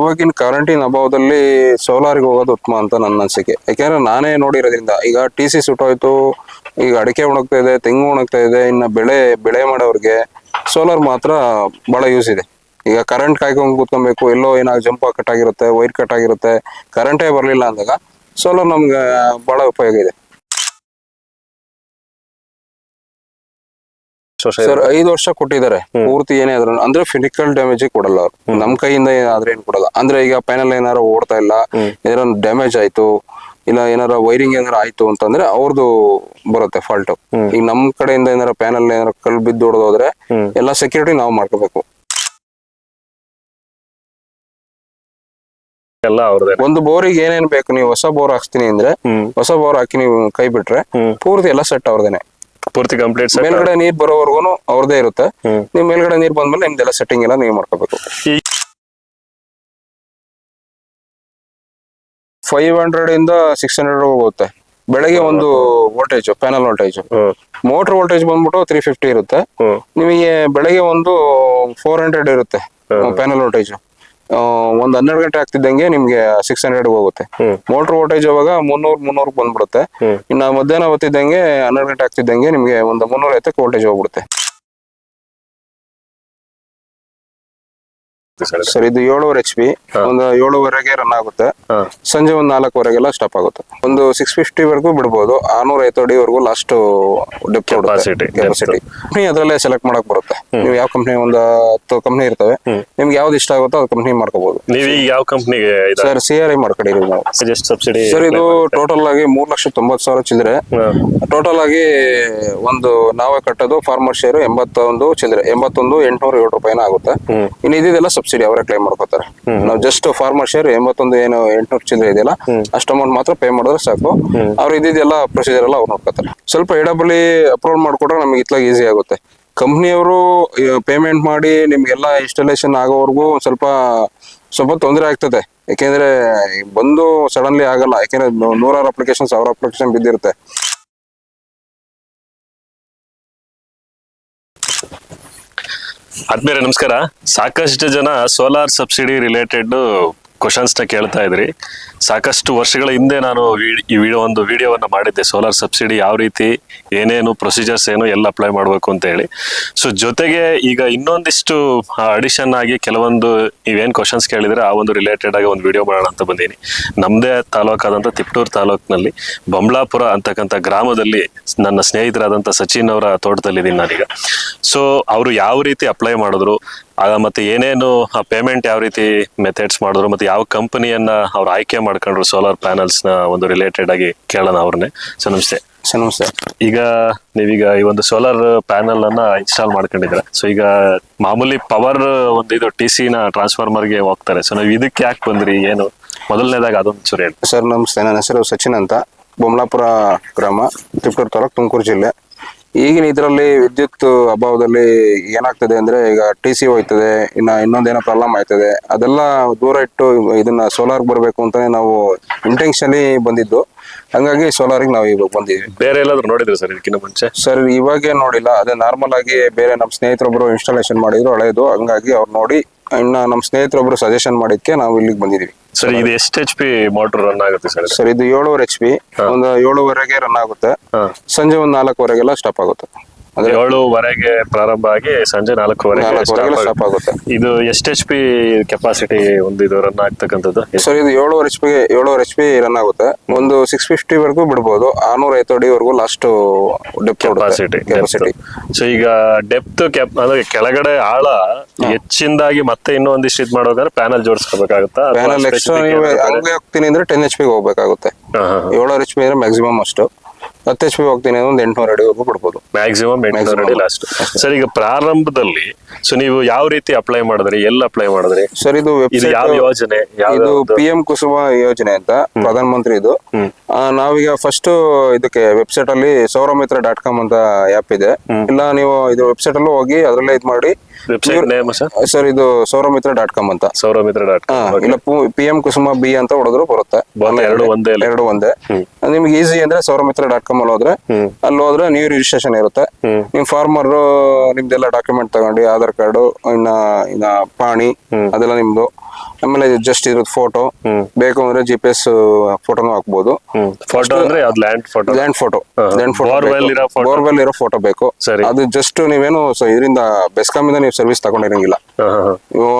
ಇವಾಗಿನ ಕರೆಂಟಿನ ಅಭಾವದಲ್ಲಿ ಸೋಲಾರ್ಗೆ ಹೋಗೋದು ಉತ್ತಮ ಅಂತ ನನ್ನ ಅನಿಸಿಕೆ. ಯಾಕೆಂದ್ರೆ ನಾನೇ ನೋಡಿರೋದ್ರಿಂದ ಈಗ TC ಸುಟ್ಟೋಯ್ತು, ಈಗ ಅಡಿಕೆ ಒಣಗ್ತಾ ಇದೆ, ತೆಂಗು ಒಣಗ್ತಾ ಇದೆ. ಇನ್ನು ಬೆಳೆ ಮಾಡೋರಿಗೆ ಸೋಲಾರ್ ಮಾತ್ರ ಬಹಳ ಯೂಸ್ ಇದೆ. ಈಗ ಕರೆಂಟ್ ಕಾಯ್ಕೊಂಡು ಕೂತ್ಕೊಬೇಕು, ಎಲ್ಲೋ ಏನಾದ್ರು ಜಂಪ್ ಕಟ್ ಆಗಿರುತ್ತೆ, ವೈರ್ ಕಟ್ ಆಗಿರುತ್ತೆ, ಕರೆಂಟೇ ಬರಲಿಲ್ಲ ಅಂದಾಗ ಸೋಲಾರ್ ನಮ್ಗೆ ಬಹಳ ಉಪಯೋಗ ಇದೆ. ಸರ್ 5 ವರ್ಷ ಕೊಟ್ಟಿದ್ದಾರೆ ಪೂರ್ತಿ. ಏನೇ ಆದ್ರೂ ಅಂದ್ರೆ ಫಿಸಿಕಲ್ ಡ್ಯಾಮೇಜ್ ಕೊಡಲ್ಲ ಅವ್ರು, ನಮ್ ಕೈಯಿಂದ ಆದ್ರೆ ಏನ್ ಕೊಡಲ್ಲ. ಅಂದ್ರೆ ಈಗ ಪ್ಯಾನಲ್ ಏನಾರು ಓಡ್ತಾ ಇಲ್ಲ, ಏನಾರ ಡ್ಯಾಮೇಜ್ ಆಯ್ತು, ಇಲ್ಲ ಏನಾರ ವೈರಿಂಗ್ ಏನಾರ ಆಯ್ತು ಅಂತಂದ್ರೆ ಅವ್ರದ್ದು ಬರುತ್ತೆ ಫಾಲ್ಟ್. ಈಗ ನಮ್ ಕಡೆಯಿಂದ ಏನಾರ ಪ್ಯಾನಲ್ ಏನಾರ ಕಲ್ ಬಿದ್ದು ಹೊಡೆದೋದ್ರೆ ಎಲ್ಲ ಸೆಕ್ಯೂರಿಟಿ ನಾವು ಮಾಡ್ಕೋಬೇಕು. ಒಂದು ಬೋರಿಗೆ ಏನೇನ್ ಬೇಕು, ನೀವು ಹೊಸ ಬೋರ್ ಹಾಕ್ಸ್ತೀನಿ ಅಂದ್ರೆ ಹೊಸ ಬೋರ್ ಹಾಕಿ ನೀವು ಕೈ ಬಿಟ್ರೆ ಪೂರ್ತಿ ಎಲ್ಲ ಸೆಟ್ ಅವ್ರದೇನೆ, ಪೂರ್ತಿ ಕಂಪ್ಲೀಟ್. ಮೇಲ್ಗಡೆ ನೀರ್ ಬರೋವರೆಗೂ ಅವ್ರದೇ ಇರುತ್ತೆ. ನೀವು ಮೇಲ್ಗಡೆ ನೀರ್ ಬಂದ್ಮೇಲೆ ನಿಮ್ದೆಲ್ಲ ಸೆಟ್ಟಿಂಗ್ ಎಲ್ಲ ನೀವು ಮಾಡ್ಕೋಬೇಕು. 500 ಇಂದ 600 ಹೋಗುತ್ತೆ ಬೆಳಗ್ಗೆ ಒಂದು voltage, panel voltage. Motor voltage ಬಂದ್ಬಿಟ್ಟು 350 ಇರುತ್ತೆ. ನಿಮಗೆ ಬೆಳಗ್ಗೆ ಒಂದು 400 ಇರುತ್ತೆ ಪ್ಯಾನಲ್ ವೋಲ್ಟೇಜ್. ಒಂದ್ 12 ಗಂಟೆ ಆಗ್ತಿದ್ದಂಗೆ ನಿಮ್ಗೆ 600 ಹೋಗುತ್ತೆ. ಮೋಟರ್ ವೋಲ್ಟೇಜ್ ಅವಾಗ 300 ಬಂದ್ಬಿಡುತ್ತೆ. ಇನ್ನ ಮಧ್ಯಾಹ್ನ ಹೊತ್ತಿದ್ದಂಗೆ 12 ಗಂಟೆ ಆಗ್ತಿದ್ದಂಗೆ ನಿಮ್ಗೆ ಒಂದು 350 ವೋಲ್ಟೇಜ್ ಹೋಗ್ಬಿಡುತ್ತೆ. ಸರ್ ಇದು 7.5 HP, ಒಂದು 7:30 ರನ್ ಆಗುತ್ತೆ. ಸಂಜೆ ಒಂದು 4:15 ಸ್ಟಾಪ್ ಆಗುತ್ತೆ. ಒಂದು 650 ವರೆಗೂ ಬಿಡ್ಬೋದು, 650 ಅಡಿ ವರೆಗೂ ಲಾಸ್ಟ್ ಡೆಪ್ತ್ ಕೆಪಾಸಿಟಿ. ಅದ್ರಲ್ಲೇ ಸೆಲೆಕ್ಟ್ ಮಾಡಕ್ ಬರುತ್ತೆ. ನೀವು ಯಾವ ಕಂಪ್ನಿ, ಒಂದು 10 ಕಂಪ್ನಿ ಇರ್ತವೆ, ನಿಮ್ಗೆ ಯಾವ್ದು ಇಷ್ಟ ಆಗುತ್ತೋ ಅದು ಕಂಪ್ನಿ ಮಾಡ್ಕೋಬಹುದು. ನೀವು ಯಾವ ಕಂಪ್ನಿಗೆ? ಸರ್ CRI ಮಾಡ್ಕೊಂಡಿದೀವಿ ನಾವು. ಸಬ್ಸಿಡಿ ಸರ್ ಇದು ಟೋಟಲ್ ಆಗಿ 3,90,000 ಚಿಲ್ಲರೆ. ಟೋಟಲ್ ಆಗಿ ಒಂದು ನಾವೇ ಕಟ್ಟೋದು ಫಾರ್ಮರ್ ಶೇರ್ 81 ಚಿಲ್ಲರೆ, 81,807 ರೂಪಾಯಿನ ಆಗುತ್ತೆ. ಇನ್ನು ಇದೆಲ್ಲ ಸಬ್ಸಿಡಿ ಅವರೇ ಕ್ಲೈಮ್ ಮಾಡ್ಕೋತಾರೆ. ನಾವು ಜಸ್ಟ್ ಫಾರ್ಮರ್ ಶೇರ್ 81,800 ಚಿಲ್ಲರೆ ಇದೆಯಲ್ಲ, ಅಷ್ಟು ಅಮೌಂಟ್ ಮಾತ್ರ ಪೇ ಮಾಡಿದ್ರೆ ಸಾಕು. ಅವ್ರು ಇದೆಲ್ಲ ಪ್ರೊಸೀಜರ್ ಎಲ್ಲ ಅವ್ರು ನೋಡ್ಕೋತಾರೆ. ಸ್ವಲ್ಪ AWE ಅಪ್ರೂವಲ್ ಮಾಡ್ಕೊಟ್ರೆ ನಮ್ಗೆ ಇತ್ಲಾಗ ಈಸಿ ಆಗುತ್ತೆ. ಕಂಪ್ನಿಯವರು ಪೇಮೆಂಟ್ ಮಾಡಿ ನಿಮ್ಗೆಲ್ಲ ಇನ್ಸ್ಟಾಲೇಷನ್ ಆಗೋವರೆಗೂ ಸ್ವಲ್ಪ ತೊಂದರೆ ಆಗ್ತದೆ. ಯಾಕೆಂದ್ರೆ ಬಂದು ಸಡನ್ಲಿ ಆಗಲ್ಲ. ಯಾಕೆಂದ್ರೆ 100 ಅಪ್ಲಿಕೇಶನ್ 1000 ಅಪ್ಲಿಕೇಶನ್ ಬಿದ್ದಿರುತ್ತೆ. ಆದ್ಮೇಲೆ ನಮಸ್ಕಾರ. ಸಾಕಷ್ಟು ಜನ ಸೋಲಾರ್ ಸಬ್ಸಿಡಿ ರಿಲೇಟೆಡ್ ಕ್ವಶನ್ಸ್ ನ ಕೇಳ್ತಾ ಇದ್ರಿ. ಸಾಕಷ್ಟು ವರ್ಷಗಳ ಹಿಂದೆ ನಾನು ಒಂದು ವಿಡಿಯೋವನ್ನ ಮಾಡಿದ್ದೆ, ಸೋಲಾರ್ ಸಬ್ಸಿಡಿ ಯಾವ ರೀತಿ, ಏನೇನು ಪ್ರೊಸೀಜರ್ಸ್ ಏನು, ಎಲ್ಲ ಅಪ್ಲೈ ಮಾಡಬೇಕು ಅಂತ ಹೇಳಿ. ಸೊ ಜೊತೆಗೆ ಈಗ ಇನ್ನೊಂದಿಷ್ಟು ಅಡಿಷನ್ ಆಗಿ ಕೆಲವೊಂದು ನೀವೇನ್ ಕ್ವಶನ್ಸ್ ಕೇಳಿದ್ರೆ ಆ ಒಂದು ರಿಲೇಟೆಡ್ ಆಗಿ ಒಂದು ವಿಡಿಯೋ ಮಾಡೋಣ ಅಂತ ಬಂದೀನಿ. ನಮ್ದೇ ತಾಲೂಕಾದಂಥ ತಿಪ್ಟೂರು ತಾಲೂಕಿನಲ್ಲಿ ಬಂಬ್ಲಾಪುರ ಅಂತಕ್ಕಂಥ ಗ್ರಾಮದಲ್ಲಿ ನನ್ನ ಸ್ನೇಹಿತರಾದಂಥ ಸಚಿನ್ ಅವರ ತೋಟದಲ್ಲಿದ್ದೀನಿ ನಾನೀಗ. ಸೊ ಅವರು ಯಾವ ರೀತಿ ಅಪ್ಲೈ ಮಾಡಿದ್ರು, ಮತ್ತೆ ಏನೇನು ಪೇಮೆಂಟ್ ಯಾವ ರೀತಿ ಮೆಥಡ್ಸ್ ಮಾಡಿದ್ರು, ಮತ್ತೆ ಯಾವ ಕಂಪನಿಯನ್ನ ಅವ್ರು ಆಯ್ಕೆ ಮಾಡ್ಕೊಂಡ್ರು ಸೋಲಾರ್ ಪ್ಯಾನಲ್ಸ್ ನ ಒಂದು ರಿಲೇಟೆಡ್ ಆಗಿ ಕೇಳೋಣ ಅವ್ರನ್ನೇ. ಸೊ ನಮಸ್ತೆ. ನಮಸ್ತೆ. ಈಗ ನೀವೀಗ ಈ ಒಂದು ಸೋಲಾರ್ ಪ್ಯಾನಲ್ ಅನ್ನ ಇನ್ಸ್ಟಾಲ್ ಮಾಡ್ಕೊಂಡಿದ್ರ. ಸೊ ಈಗ ಮಾಮೂಲಿ ಪವರ್ ಒಂದು ಇದು TC ನ ಟ್ರಾನ್ಸ್ಫಾರ್ಮರ್ಗೆ ಹೋಗ್ತಾರೆ. ಸೊ ನಾವು ಇದಕ್ಕೆ ಯಾಕೆ ಬಂದ್ರಿ, ಏನು ಮೊದಲನೇದಾಗ ಅದೊಂದು ಚೂರು ಹೇಳಿ. ಸರ್ ನಮಸ್ತೆ, ನನ್ನ ಹೆಸರು ಸಚಿನ್ ಅಂತ, ಬೊಮ್ಲಾಪುರ ಗ್ರಾಮ, ತಿಪ್ಟೂರು ತಾಲೂಕು, ತುಮಕೂರು ಜಿಲ್ಲೆ. ಈಗಿನ ಇದರಲ್ಲಿ ವಿದ್ಯುತ್ ಅಭಾವದಲ್ಲಿ ಏನಾಗ್ತದೆ ಅಂದ್ರೆ, ಈಗ TC ಹೋಯ್ತದೆ, ಇನ್ನೊಂದೇನೋ ಪ್ರಾಬ್ಲಮ್ ಆಯ್ತದೆ, ಅದೆಲ್ಲ ದೂರ ಇಟ್ಟು ಇದನ್ನ ಸೋಲಾರ್ ಬರಬೇಕು ಅಂತಾನೆ ನಾವು ಇಂಟೆನ್ಷನ್ಲಿ ಬಂದಿದ್ದು. ಹಂಗಾಗಿ ಸೋಲಾರಿಗೆ ನಾವು ಇವಾಗ ಬಂದಿದ್ವಿ. ಬೇರೆ ಎಲ್ಲಾದ್ರೂ ನೋಡಿದ್ರಿ ಸರ್ ಇದಕ್ಕಿಂತ ಮುಂಚೆ? ಸರ್ ಇವಾಗೇ ನೋಡಿಲ್ಲ, ಅದೇ ನಾರ್ಮಲ್ ಆಗಿ ಬೇರೆ ನಮ್ಮ ಸ್ನೇಹಿತರೊಬ್ರು ಇನ್ಸ್ಟಾಲೇಷನ್ ಮಾಡಿದ್ರು ಹಳೇದು. ಹಂಗಾಗಿ ಅವ್ರು ನೋಡಿ ಇನ್ನ ನಮ್ಮ ಸ್ನೇಹಿತರೊಬ್ರು ಸಜೆಷನ್ ಮಾಡಿದ್ಕೆ ನಾವು ಇಲ್ಲಿಗೆ ಬಂದಿದೀವಿ. ಸರ್ ಇದು ಎಷ್ಟು HP ಮೋಟರ್ ರನ್ ಆಗುತ್ತೆ ಸರ್? ಸರ್ ಇದು 7.5 HP, ಒಂದು 7:30 ರನ್ ಆಗುತ್ತೆ. ಸಂಜೆ ಒಂದು 4:15 ಸ್ಟಾಪ್ ಆಗುತ್ತೆ. 7:00 ಪ್ರಾರಂಭ ಆಗಿ ಸಂಜೆ 4:15 ಸ್ಟಾಪ್ ಆಗುತ್ತೆ. ಇದು ಎಷ್ಟು HP ಕೆಪಾಸಿಟಿ ಒಂದು ಇದು ರನ್ ಆಗ್ತಕ್ಕಂಥದ್ದು? ಸರ್ ಇದು 7.5 HP ರನ್ ಆಗುತ್ತೆ. ಒಂದು 650 ವರೆಗೂ ಬಿಡ್ಬೋದು, 650 ಅಡಿ ವರೆಗೂ ಲಾಸ್ಟ್ ಡೆಪ್ತ್ ಕೆಪಾಸಿಟಿ. ಸೊ ಈಗ ಡೆಪ್ತ್ ಅಂದ್ರೆ ಕೆಳಗಡೆ ಆಳ ಹೆಚ್ಚಿಂದಾಗಿ ಮತ್ತೆ ಇನ್ನೊಂದಿಷ್ಟು ಇದು ಮಾಡೋದಾದ್ರೆ ಪ್ಯಾನಲ್ ಜೋಡಿಸ್ಕೋಬೇಕಾಗುತ್ತಾ? ಪ್ಯಾನಲ್ ಎಕ್ಸ್ಟ್ರಾ ನೀವು ಹಂಗೆ ಹೋಗ್ತೀನಿ ಅಂದ್ರೆ 10 HP ಹೋಗ್ಬೇಕಾಗುತ್ತೆ. 7 HP ಅಂದ್ರೆ ಮ್ಯಾಕ್ಸಿಮಮ್ ಅಷ್ಟು. 10 HP ಹೋಗ್ತೀನಿ ಒಂದು 800 ಅಡಿವರೆಗೂ ಬಿಡ್ಬೋದು, ಮ್ಯಾಕ್ಸಿಮಮ್ 800 ಅಡಿ ಲಾಸ್ಟ್. ಸರ್ ಈಗ ಪ್ರಾರಂಭದಲ್ಲಿ ಸೊ ನೀವು ಯಾವ ರೀತಿ ಅಪ್ಲೈ ಮಾಡಿದ್ರಿ, ಎಲ್ಲ ಅಪ್ಲೈ ಮಾಡಿದ್ರಿ ಸರ್? ಇದು ಯಾವ ಯೋಜನೆ? ಇದು PM ಕುಸುಮ ಯೋಜನೆ ಅಂತ, ಪ್ರಧಾನ ಮಂತ್ರಿ ಇದು. ನಾವೀಗ ಫಸ್ಟ್ ಇದಕ್ಕೆ ವೆಬ್ಸೈಟ್ ಅಲ್ಲಿ sauramitra.com ಅಂತ ಆ್ಯಪ್ ಇದೆ. ಇಲ್ಲ ನೀವು ಇದು ವೆಬ್ಸೈಟ್ ಅಲ್ಲೂ ಹೋಗಿ ಅದ್ರಲ್ಲೇ ಇದು ಮಾಡಿ. ಸರ್ ಇದು sauramitra.com ಅಂತ. ಇಲ್ಲ PM ಕುಸುಮ B ಅಂತ ಹೊಡೆದ್ರು ಬರುತ್ತೆ. ಎರಡು ಒಂದೇ. ನಿಮ್ಗೆ ಈಸಿ ಅಂದ್ರೆ sauramitra.com ಅಲ್ಲಿ ಹೋದ್ರೆ, ಅಲ್ಲಿ ಹೋದ್ರೆ ನ್ಯೂ ರಿಜಿಸ್ಟ್ರೇಷನ್ ಇರುತ್ತೆ. ನಿಮ್ ಫಾರ್ಮರ್ ನಿಮ್ದೆಲ್ಲ ಡಾಕ್ಯುಮೆಂಟ್ ತಗೊಂಡು, ಆಧಾರ್ ಕಾರ್ಡು, ಇನ್ನ ಪಾಣಿ ಅದೆಲ್ಲ ನಿಮ್ದು, ಆಮೇಲೆ ಜಸ್ಟ್ ಇರೋದು ಫೋಟೋ ಬೇಕು ಅಂದ್ರೆ GPS ಫೋಟೋನು ಹಾಕ್ಬೋದು. ಫೋಟೋ ಅಂದ್ರೆ ಯಾವ್ದು land photo? Land photo, Borewell ಇರೋ photo? ಬೋರ್ವೆಲ್ ಇರೋ ಫೋಟೋ ಬೇಕು. ಸರಿ. ಅದು ಜಸ್ಟ್ ನೀವೇನು ಇದರಿಂದ ಬೆಸ್ಕಾಮ್ ಇಂದ ನೀವು ಸರ್ವಿಸ್ ತಗೊಂಡಿರಂಗಿಲ್ಲ.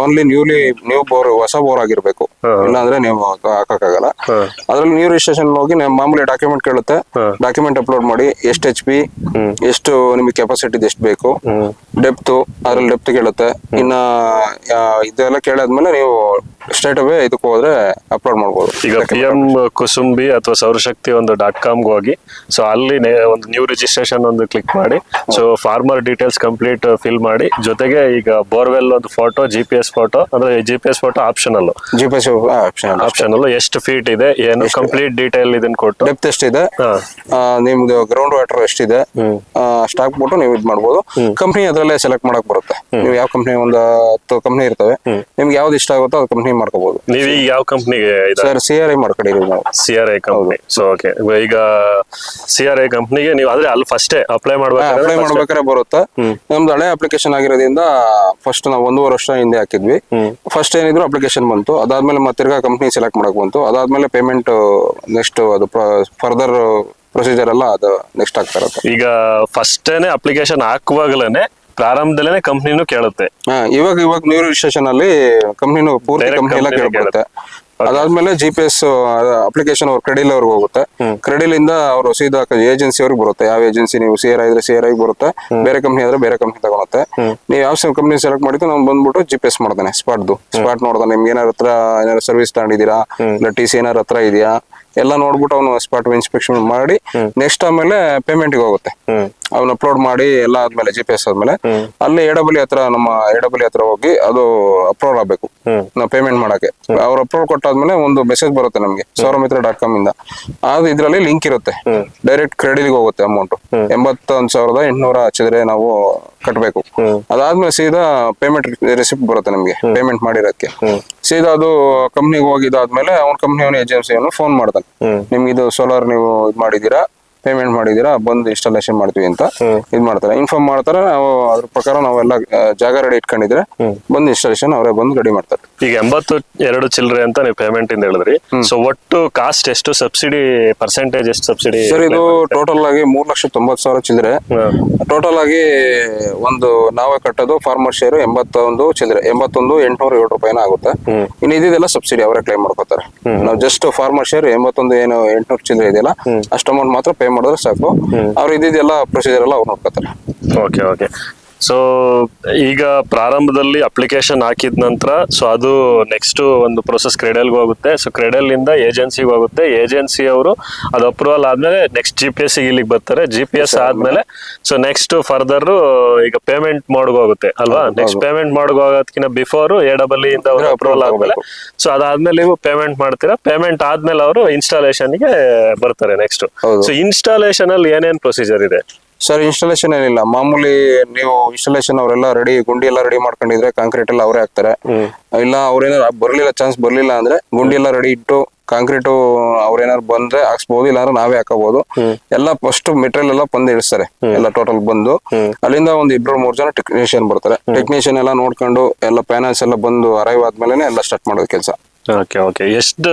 ಓನ್ಲಿ ನ್ಯೂ ಬೋರ್, ಹೊಸ ಬೋರ್ ಆಗಿರ್ಬೇಕು, ಇಲ್ಲಾಂದ್ರೆ ನೀವು ಹಾಕಕ್ಕಾಗಲ್ಲ. ಅದ್ರಲ್ಲಿ ನ್ಯೂ ರಿಜಿಸ್ಟ್ರೇಷನ್ ಹೋಗಿ ಮಾಮೂಲಿ ಡಾಕ್ಯುಮೆಂಟ್ ಕೇಳುತ್ತೆ, ಡಾಕ್ಯುಮೆಂಟ್ ಅಪ್ಲೋಡ್ ಮಾಡಿ, ಎಷ್ಟು HP, ಎಷ್ಟು ನಿಮಗೆ ಕೆಪಾಸಿಟಿ ಎಷ್ಟು ಬೇಕು, ಡೆಪ್ತ್, ಅದ್ರಲ್ಲಿ ಡೆಪ್ತ್ ಕೇಳುತ್ತೆ. ಇನ್ನ ಇದೆಲ್ಲ ಕೇಳಾದ್ಮೇಲೆ ನೀವು ಸ್ಟ್ರೈಟ್ ಅವೇ ಇದಕ್ಕೆ ಹೋದ್ರೆ ಅಪ್ಲೋಡ್ ಮಾಡ್ಬೋದು. ಈಗ PM ಕುಸುಂಬಿ ಅಥವಾ ಸೌರಶಕ್ತಿ ಒಂದು .com ಹೋಗಿ, ಸೊ ಅಲ್ಲಿ ಒಂದು ನ್ಯೂ ರಿಜಿಸ್ಟ್ರೇಷನ್ ಒಂದು ಕ್ಲಿಕ್ ಮಾಡಿ, so farmer details complete fill ಮಾಡಿ, ಜೊತೆಗೆ ಈಗ ಬೋರ್ವೆಲ್ ಒಂದು ಫೋಟೋ, GPS ಫೋಟೋ, ಅಂದ್ರೆ GPS photo optional, GPS optional ಎಷ್ಟು ಫೀಟ್ ಇದೆ ಏನು ಕಂಪ್ಲೀಟ್ ಡೀಟೇಲ್ ಇದನ್ನ ಕೊಟ್ಟು, ಡೆಪ್ತ್ ಎಷ್ಟಿದೆ, ನಿಮ್ದು ಗ್ರೌಂಡ್ ವಾಟರ್ ಎಷ್ಟಿದೆ ಅಷ್ಟು ಹಾಕ್ಬಿಟ್ಟು ನೀವು ಇದ್ ಮಾಡ್ಬೋದು. ಕಂಪ್ನಿ ಅದ್ರಲ್ಲೇ ಸೆಲೆಕ್ಟ್ ಮಾಡಕ್ ಬರುತ್ತೆ. ನೀವು ಯಾವ ಕಂಪ್ನಿ, ಒಂದು 10 ಕಂಪ್ನಿ ಇರ್ತವೆ, ನಿಮ್ಗೆ ಯಾವ್ದು ಇಷ್ಟ ಆಗುತ್ತೋ ಅದು ಕಂಪ್ನಿ ಮಾಡ್ಕೋಬಹುದು. ನೀವು ಈಗ ಯಾವ ಕಂಪ್ನಿಗೆ? ಸರ್ CRI ಮಾಡ್ಕೊಂಡಿದ್ದೀವಿ ನಾವು. CRI company. ಸೊ ಓಕೆ, ಈಗ CRI ಕಂಪ್ನಿಗೆ ನೀವು ಅಂದ್ರೆ ಅಲ್ಲಿ ಫಸ್ಟೇ ಅಪ್ಲೈ ಮಾಡ್ಬೇಕಾದ್ರೆ ಬರುತ್ತೆ. ನಮ್ದು ಹಳೆ ಅಪ್ಲಿಕೇಶನ್ ಆಗಿರೋದ್ರಿಂದ ಫಸ್ಟ್ ನಾವು 1.5 ವರ್ಷ ಹಿಂದೆ ಹಾಕಿದ್ವಿ. ಫಸ್ಟ್ ಏನಿದ್ರು ಅಪ್ಲಿಕೇಶನ್ ಬಂತು, ಅದಾದ್ಮೇಲೆ ಮತ್ತೆ ತಿರ್ಗಾ ಕಂಪ್ನಿ ಸೆಲೆಕ್ಟ್ ಮಾಡಕ್ ಬಂತು, ಅದಾದ್ಮೇಲೆ ಪೇಮೆಂಟ್ ನೆಕ್ಸ್ಟ್ ಅದು ಫರ್ದರ್ ಪ್ರೊಸೀಜರ್ ಎಲ್ಲ ಅದು ನೆಕ್ಸ್ಟ್ ಆಗ್ತಾ ಇರುತ್ತೆ. ಈಗ ಫಸ್ಟೇನೆ ಅಪ್ಲಿಕೇಶನ್ ಹಾಕುವಾಗಲೇನೆ ಪ್ರಾರಂಭದಲ್ಲೇ ಕಂಪ್ನಿನೂ ಕೇಳುತ್ತೆ. ಇವಾಗ ನ್ಯೂ ರಿಜಿಸ್ಟ್ರೇಷನ್ ಅಲ್ಲಿ ಕಂಪ್ನಿನೂ ಪೂರ್ತಿ ಕಂಪ್ನಿ ಎಲ್ಲ ಕೇಳ್ಬರುತ್ತೆ. ಅದಾದ್ಮೇಲೆ GPS ಅಪ್ಲಿಕೇಶನ್ ಅವ್ರ ಕ್ರೆಡಿಲ್ ಅವ್ರಿಗೆ ಹೋಗುತ್ತೆ. ಕ್ರೆಡಿಲ್ ಇಂದ ಅವರು ಸೀದಾ ಏಜೆನ್ಸಿ ಅವ್ರಿಗೆ ಬರುತ್ತೆ. ಯಾವ ಏಜೆನ್ಸಿ, ನೀವು CRI ಇದ್ರೆ CRI ಬರುತ್ತೆ, ಬೇರೆ ಕಂಪ್ನಿ ಆದ್ರೆ ಬೇರೆ ಕಂಪ್ನಿ ತಗೊಳುತ್ತೆ. ನೀವು ಯಾವ ಕಂಪ್ನಿ ಸೆಲೆಕ್ಟ್ ಮಾಡಿದ್ದು ನಾವು ಬಂದ್ಬಿಟ್ಟು GPS ಮಾಡ್ತಾನೆ, ಸ್ಪಾಟ್ ನೋಡ್ತಾನೆ. ನಿಮ್ಗೆ ಏನಾರು ಸರ್ವಿಸ್ ತಗೊಂಡಿದ್ದೀರಾ, ಇಲ್ಲ TC ಏನಾರು ಹತ್ರ ಇದೆಯಾ ಎಲ್ಲ ನೋಡ್ಬಿಟ್ಟು ಅವನು ಸ್ಪಾಟ್ ಇನ್ಸ್ಪೆಕ್ಷನ್ ಮಾಡಿ ನೆಕ್ಸ್ಟ್ ಆಮೇಲೆ ಪೇಮೆಂಟ್ಗೆ ಹೋಗುತ್ತೆ. ಅವ್ನು ಅಪ್ಲೋಡ್ ಮಾಡಿ ಎಲ್ಲ ಆದ್ಮೇಲೆ GPS ಆದ್ಮೇಲೆ ಅಲ್ಲಿ AWE ಹತ್ರ, ನಮ್ಮ AWE ಹತ್ರ ಹೋಗಿ ಅದು ಅಪ್ಲೋಡ್ ಆಗ್ಬೇಕು ನಾವು ಪೇಮೆಂಟ್ ಮಾಡಕ್ಕೆ. ಅವ್ರು ಅಪ್ಲೋಡ್ ಕೊಟ್ಟಾದ್ಮೇಲೆ ಒಂದು ಮೆಸೇಜ್ ಬರುತ್ತೆ ನಮ್ಗೆ sauramitra.com ಇಂದ. ಅದು ಇದ್ರಲ್ಲಿ ಲಿಂಕ್ ಇರುತ್ತೆ, ಡೈರೆಕ್ಟ್ ಕ್ರೆಡಿಟ್ಗೆ ಹೋಗುತ್ತೆ ಅಮೌಂಟ್. 81,800 ಹಚ್ಚಿದ್ರೆ ನಾವು ಕಟ್ಟಬೇಕು. ಅದಾದ್ಮೇಲೆ ಸೀದಾ ಪೇಮೆಂಟ್ ರಿಸಿಪ್ಟ್ ಬರುತ್ತೆ ನಮ್ಗೆ, ಪೇಮೆಂಟ್ ಮಾಡಿರೋದಕ್ಕೆ. ಸೀದಾ ಅದು ಕಂಪ್ನಿಗೆ ಹೋಗಿದ್ದಾದ್ಮೇಲೆ ಅವ್ನ ಕಂಪ್ನಿ ಅವನ ಏಜೆನ್ಸಿಯನ್ನು ಫೋನ್ ಮಾಡ್ತಾನೆ, ನಿಮ್ಗೆ ಇದು ಸೋಲಾರ್ ನೀವು ಇದು ಮಾಡಿದೀರಾ, ಪೇಮೆಂಟ್ ಮಾಡಿದೀರಾ, ಬಂದು ಇನ್ಸ್ಟಾಲೇಷನ್ ಮಾಡ್ತೀವಿ ಅಂತ ಇದ್ ಮಾಡ್ತಾರೆ, ಇನ್ಫಾರ್ಮ್ ಮಾಡ್ತಾರೆ. ನಾವು ಅದ್ರ ಪ್ರಕಾರ ನಾವೆಲ್ಲ ಜಾಗ ರೆಡಿ ಇಟ್ಕೊಂಡಿದ್ರೆ ಬಂದು ಇನ್ಸ್ಟಾಲೇಷನ್ ಅವರೇ ಬಂದು ರೆಡಿ ಮಾಡ್ತಾರೆ. ಈಗ 82 ಚಿಲ್ಲರೆ ಅಂತ ನೀವು ಪೇಮೆಂಟ್ ಇಂದ ಹೇಳಿದ್ರಿ. ಸೊ ಒಟ್ಟು ಕಾಸ್ಟ್ ಎಷ್ಟು, ಸಬ್ಸಿಡಿ ಪರ್ಸೆಂಟೇಜ್ ಎಷ್ಟು ಸಬ್ಸಿಡಿ? ಸರ್ ಇದು ಟೋಟಲ್ ಆಗಿ 3,90,000 ಚಿಲ್ಲರೆ. ಟೋಟಲ್ ಆಗಿ ಒಂದು ನಾವೇ ಕಟ್ಟೋದು ಫಾರ್ಮರ್ ಶೇರ್ 81 ಚಿಲ್ಲರೆ, 81,807 ರೂಪಾಯಿನ ಆಗುತ್ತೆ. ಇನ್ನು ಇದೆಲ್ಲ ಸಬ್ಸಿಡಿ ಅವರೇ ಕ್ಲೈಮ್ ಮಾಡ್ಕೋತಾರೆ. ನಾವು ಜಸ್ಟ್ ಫಾರ್ಮರ್ ಶೇರ್ 81,800 ಚಿಲ್ಲರೆ ಇದೆಯಲ್ಲ ಅಷ್ಟು ಅಮೌಂಟ್ ಮಾತ್ರ ಪೇ ಮಾಡಿದ್ರೆ ಸಾಕು. ಅವ್ರು ಇದೆಲ್ಲ ಪ್ರೊಸೀಜರ್ ಎಲ್ಲ ಅವ್ರು ನೋಡ್ಕೋತಾರೆ. Okay okay. ಸೊ ಈಗ ಪ್ರಾರಂಭದಲ್ಲಿ ಅಪ್ಲಿಕೇಶನ್ ಹಾಕಿದ ನಂತರ ಸೊ ಅದು ನೆಕ್ಸ್ಟ್ ಒಂದು ಪ್ರೊಸೆಸ್ ಕ್ರೆಡೆಲ್ಗೆ ಹೋಗುತ್ತೆ. ಸೊ ಕ್ರೆಡೆಲ್ ಇಂದ ಏಜೆನ್ಸಿಗೆ ಹೋಗುತ್ತೆ. ಏಜೆನ್ಸಿ ಅವರು ಅದು ಅಪ್ರೂವಲ್ ಆದ್ಮೇಲೆ ನೆಕ್ಸ್ಟ್ GPS ಇಲ್ಲಿಗೆ ಬರ್ತಾರೆ. GPS ಆದ್ಮೇಲೆ ಸೊ ನೆಕ್ಸ್ಟ್ ಫರ್ದರ್ ಈಗ ಪೇಮೆಂಟ್ ಮಾಡೋಕೆ ಹೋಗುತ್ತೆ ಅಲ್ವಾ? ನೆಕ್ಸ್ಟ್ ಪೇಮೆಂಟ್ ಮಾಡೋಕೆ ಹೋಗೋದಕ್ಕಿಂತ ಬಿಫೋರ್ AWE ಇಂದ ಅವರು ಅಪ್ರೂವಲ್ ಆದ್ಮೇಲೆ ಸೊ ಅದಾದ್ಮೇಲೆ ನೀವು ಪೇಮೆಂಟ್ ಮಾಡ್ತೀರಾ. ಪೇಮೆಂಟ್ ಆದ್ಮೇಲೆ ಅವರು ಇನ್ಸ್ಟಾಲೇಷನ್ಗೆ ಬರ್ತಾರೆ ನೆಕ್ಸ್ಟ್. ಸೊ ಇನ್ಸ್ಟಾಲೇಷನ್ ಅಲ್ಲಿ ಏನೇನ್ ಪ್ರೊಸೀಜರ್ ಇದೆ ಸರ್? ಇನ್ಸ್ಟಾಲೇಷನ್ ಏನಿಲ್ಲ, ಮಾಮೂಲಿ ನೀವು ಇನ್ಸ್ಟಾಲೇಷನ್ ಅವರೆಲ್ಲ ರೆಡಿ, ಗುಂಡಿ ಎಲ್ಲ ರೆಡಿ ಮಾಡ್ಕೊಂಡಿದ್ರೆ ಕಾಂಕ್ರೀಟ್ ಎಲ್ಲ ಅವರೇ ಹಾಕ್ತಾರೆ. ಇಲ್ಲ ಅವ್ರೇನಾದ್ರು ಚಾನ್ಸ್ ಬರ್ಲಿಲ್ಲ ಅಂದ್ರೆ ಗುಂಡಿ ಎಲ್ಲ ರೆಡಿ ಇಟ್ಟು ಕಾಂಕ್ರೀಟು ಅವ್ರೇನಾದ್ರು ಬಂದ್ರೆ ಹಾಕ್ಸ್ಬಹುದು, ಇಲ್ಲಾಂದ್ರೆ ನಾವೇ ಹಾಕಬಹುದು. ಎಲ್ಲ ಫಸ್ಟ್ ಮೆಟೀರಿಯಲ್ ಎಲ್ಲ ಬಂದು ಇಳಿಸ್ತಾರೆ, ಎಲ್ಲ ಟೋಟಲ್ ಬಂದು ಅಲ್ಲಿಂದ ಒಂದು 2-3 ಜನ ಟೆಕ್ನಿಷಿಯನ್ ಬರ್ತಾರೆ. ಟೆಕ್ನಿಷಿಯನ್ ಎಲ್ಲ ನೋಡ್ಕೊಂಡು ಎಲ್ಲ ಪ್ಯಾನಲ್ಸ್ ಎಲ್ಲ ಬಂದು ಅರೈವ್ ಆದ್ಮೇಲೆ ಎಲ್ಲ ಸ್ಟಾರ್ಟ್ ಮಾಡೋದು ಕೆಲಸ. Okay okay. ಎಷ್ಟು